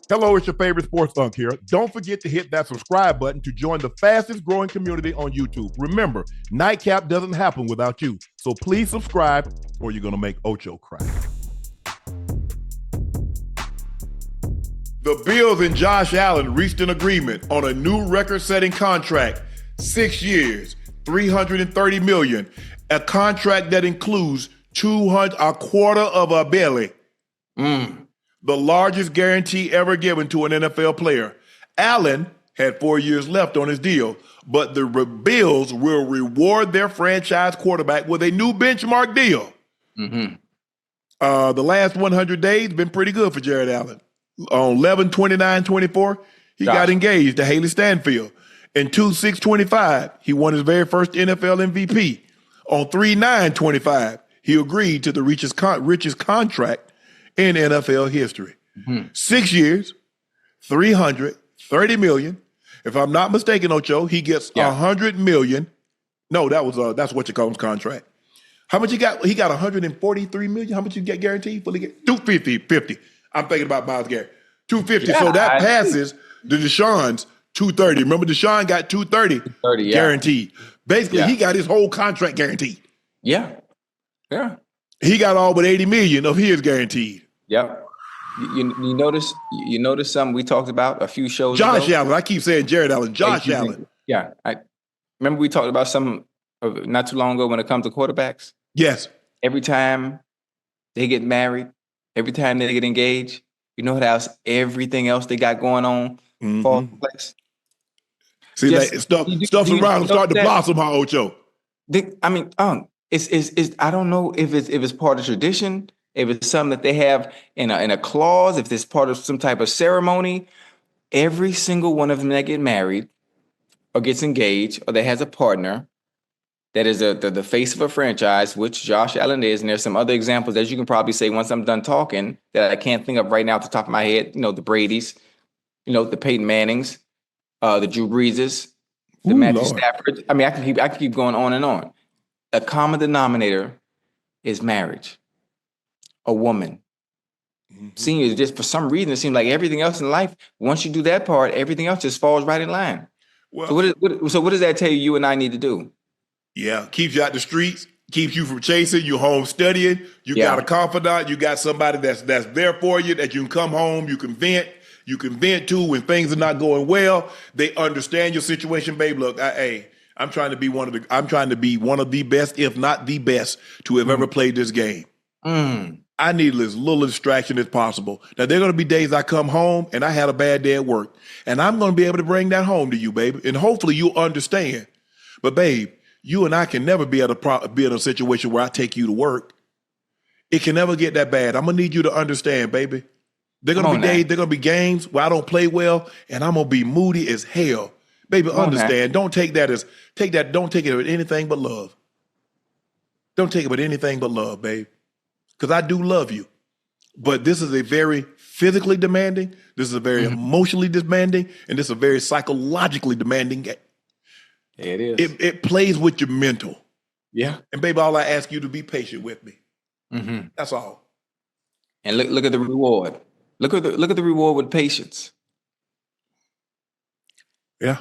Hello, it's your favorite sports Unc here. Don't forget to hit that subscribe button to join the fastest growing community on YouTube. Remember, Nightcap doesn't happen without you. So please subscribe or you're going to make Ocho cry. The Bills and Josh Allen reached an agreement on a new record-setting contract, 6 years, $330 million, a contract that includes a quarter of a billion. The largest guarantee ever given to an NFL player. Allen had 4 years left on his deal, but the Bills will reward their franchise quarterback with a new benchmark deal. The last 100 days been pretty good for Jared Allen. On 11/29/24, he got engaged to Haley Stanfield. In 2/6/25, he won his very first NFL MVP. On 3/9/25, he agreed to the richest contract in NFL history. 6 years, $330 million. If I'm not mistaken, Ocho, he gets $100 million. No, that's what you call his contract. How much he got? He got $143 million. How much you get guaranteed? Fully get 250. I'm thinking about Miles Garrett. 250. So that passes the Deshaun's 230. Remember, Deshaun got 230 guaranteed. Basically, he got his whole contract guaranteed. Yeah. He got all but $80 million of his guaranteed. Yep. You notice something we talked about a few shows ago? Josh Allen. I keep saying Jared Allen. Josh Allen. Yeah. I remember we talked about some not too long ago when it comes to quarterbacks. Yes. Every time they get married, every time they get engaged, you know what else? Everything else they got going on falls in place. See, stuff's around them start to blossom, huh, Ocho? It's I don't know if it's part of tradition, if it's something that they have in a clause, if it's part of some type of ceremony. Every single one of them that get married or gets engaged or that has a partner that is the face of a franchise, which Josh Allen is, and there's some other examples that you can probably say once I'm done talking that I can't think of right now at the top of my head. The Bradys, the Peyton Mannings, the Drew Breeses, the Matthew Stafford. I mean, I can keep going on and on. A common denominator is marriage. A woman. Seniors, just for some reason, it seems like everything else in life, once you do that part, everything else just falls right in line. Well, so what does that tell you? You and I need to do? Yeah, keeps you out the streets, keeps you from chasing, you home studying, you got a confidant, you got somebody that's there for you, that you can come home, you can vent to when things are not going well. They understand your situation, babe. Look, I'm trying to be one of the best, if not the best, to have ever played this game. I need as little distraction as possible. Now, there are going to be days I come home and I had a bad day at work, and I'm going to be able to bring that home to you, baby, and hopefully you'll understand. But, babe, you and I can never be in a situation where I take you to work. It can never get that bad. I'm going to need you to understand, baby. There are going to be days, there are going to be games where I don't play well, and I'm going to be moody as hell. Baby, understand. Don't take it with anything but love. Don't take it with anything but love, babe. Because I do love you. But this is a very physically demanding, this is a very emotionally demanding, and this is a very psychologically demanding game. It is. It plays with your mental. Yeah. And baby, all I ask you to be patient with me. That's all. And look at the reward. Look at the reward with patience. Yeah.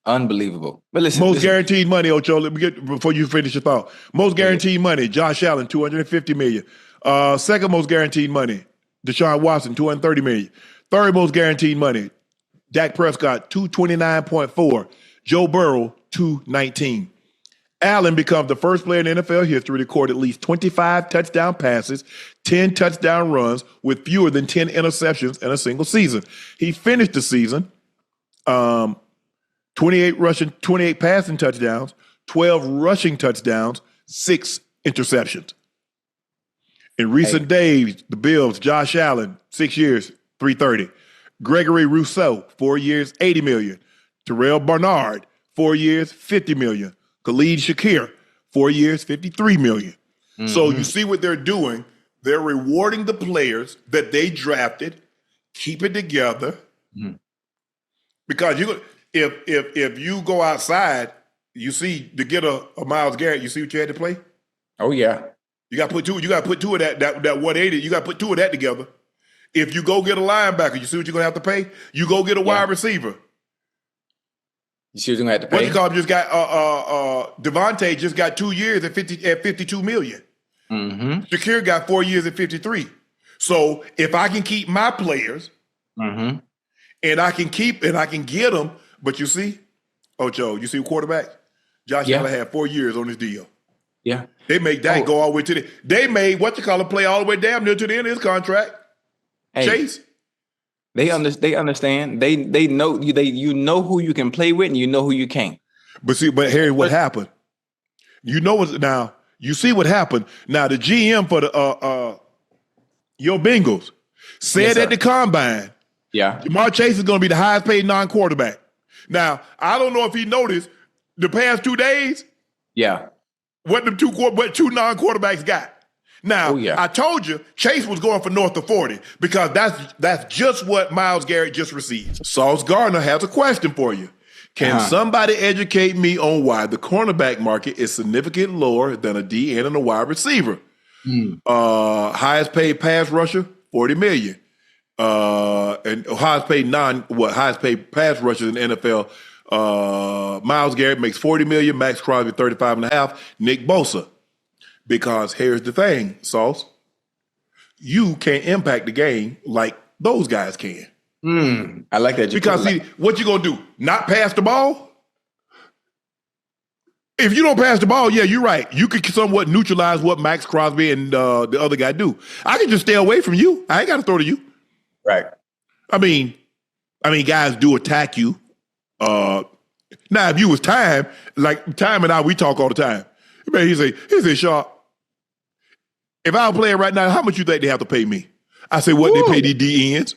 Unbelievable. But listen. Most guaranteed money, Ocho, let me get before you finish your thought. Most guaranteed money, Josh Allen, $250 million. Second most guaranteed money, Deshaun Watson, $230 million. Third most guaranteed money, Dak Prescott, $229.4. Joe Burrow, $219. Allen becomes the first player in NFL history to record at least 25 touchdown passes, 10 touchdown runs with fewer than 10 interceptions in a single season. He finished the season 28 passing touchdowns, 12 rushing touchdowns, 6 interceptions. In recent days, the Bills, Josh Allen, 6 years, $330. Gregory Rousseau, 4 years, $80 million. Terrell Bernard, 4 years, $50 million. Khalid Shakir, 4 years, $53 million. So you see what they're doing. They're rewarding the players that they drafted, keep it together. Because if you go outside, you see to get a Myles Garrett, you see what you had to play? Oh yeah. You got to put two of that 180, you got to put two of that together. If you go get a linebacker, you see what you're gonna have to pay? You go get a wide receiver. You see what you're gonna have to pay? What you call him just got Devontae just got 2 years at 52 million. Shakir got 4 years at 53. So if I can keep my players and I can get them, but you see, Ocho, you see quarterback? Josh Allen had 4 years on his deal. Yeah. They made that go all the way to they made play all the way damn near to the end of his contract. Hey, Chase. They understand. They know you know who you can play with and you know who you can't. But Harry, what happened? You know what now, you see what happened. Now the GM for the your Bengals said at the combine, Jamar Chase is gonna be the highest paid non-quarterback. Now, I don't know if he noticed the past 2 days. What two non-quarterbacks got. Now, I told you Chase was going for north of 40 because that's just what Myles Garrett just received. Sauce Gardner has a question for you. Can somebody educate me on why the cornerback market is significantly lower than a D and a wide receiver? Highest paid pass rusher, 40 million. And highest paid pass rusher in the NFL. Myles Garrett makes 40 million, Max Crosby 35.5, Nick Bosa. Because here's the thing, Sauce. You can't impact the game like those guys can. I like that. Because see, what you gonna do? Not pass the ball? If you don't pass the ball, yeah, you're right. You could somewhat neutralize what Max Crosby and the other guy do. I can just stay away from you. I ain't got to throw to you. Right. I mean, guys do attack you. Now, if you was Time and I, we talk all the time. Man, he say, Sharpe, if I was playing right now, how much you think they have to pay me? I say, what they pay these DNs?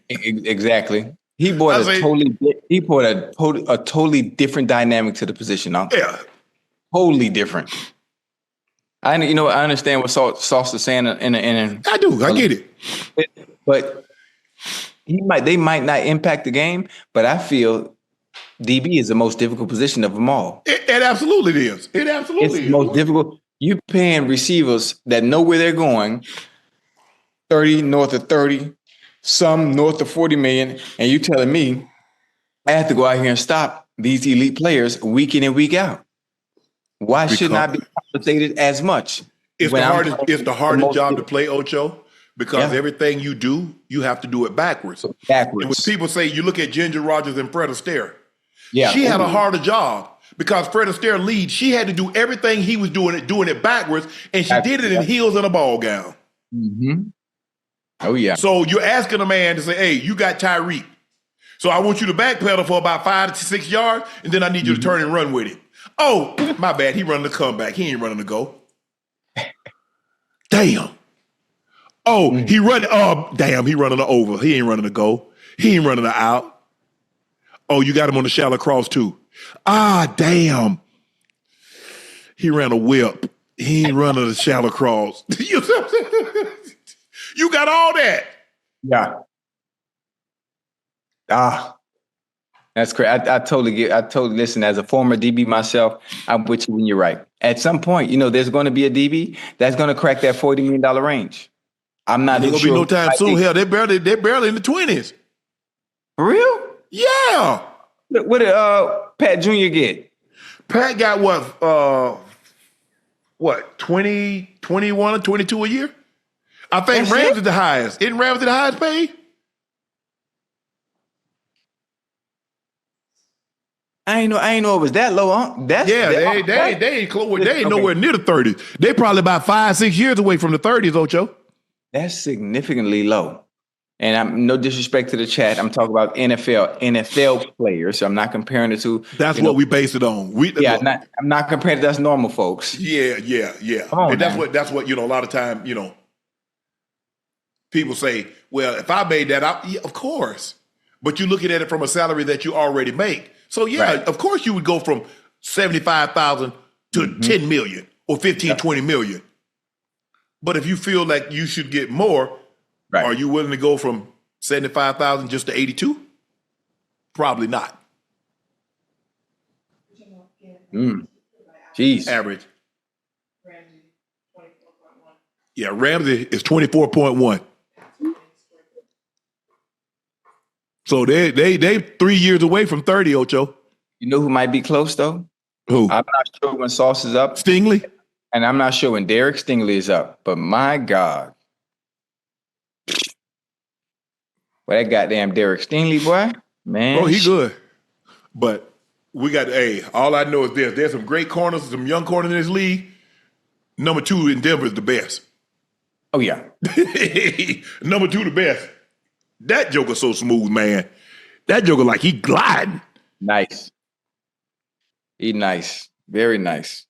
Exactly. He brought a totally different dynamic to the position. Yeah, totally different. I understand what Sauce is saying. I do. I get it. But they might not impact the game. But I feel DB is the most difficult position of them all. It absolutely is. It absolutely is. The most difficult. You're paying receivers that know where they're going, 30, north of 30, some north of 40 million, and you telling me I have to go out here and stop these elite players week in and week out. Why shouldn't I be compensated as much? It's the hardest job to play, Ocho, because everything you do, you have to do it backwards. And when people say, you look at Ginger Rogers and Fred Astaire, she had a harder job because Fred Astaire leads. She had to do everything he was doing it backwards, and she did it in heels and a ball gown. Oh, yeah. So you're asking a man to say, hey, you got Tyreek. So I want you to backpedal for about 5 to 6 yards, and then I need you to turn and run with it. Oh, my bad. He running the comeback. He ain't running the go. Damn. Oh, he running. Oh, damn. He running the over. He ain't running the go. He ain't running the out. Oh, you got him on the shallow cross too. Ah, damn. He ran a whip. He ain't running the shallow cross. You got all that. Yeah. That's great. I totally listen. As a former DB myself, I'm with you when you're right. At some point, there's going to be a DB that's going to crack that $40 million range. I'm not sure. There's going to be no time soon. Hell, they're barely in the 20s. For real? Yeah. What did Pat Jr. get? Pat got what, 20, 21 or 22 a year? I think Rams is the highest. Isn't Rams the highest paid? I ain't know it was that low, huh? They ain't close. They ain't nowhere near the 30s. They probably about 5-6 years away from the 30s, Ocho. That's significantly low. And I'm no disrespect to the chat. I'm talking about NFL players. So I'm not comparing it to. That's what we base it on. I'm not comparing it. That's normal folks. Yeah. And that's what a lot of time, people say, well, if I made that up, of course. But you're looking at it from a salary that you already make. So of course you would go from 75,000 to 10 million or 15, 20 million. But if you feel like you should get more, are you willing to go from 75,000 just to 82? Probably not. Jeez. Average. Yeah, Ramsey is 24.1. So they 3 years away from 30, Ocho. You know who might be close though? Who? I'm not sure when Sauce is up, Stingley? and I'm not sure when Derek Stingley is up. But my God, well, that goddamn Derek Stingley boy, man. Oh, he good. But we got, all I know is this. There's some great corners, some young corners in this league. Number 2 in Denver is the best. Oh yeah, Number 2 the best. That joker so smooth, man. That joker like he gliding. nice. He nice, very nice.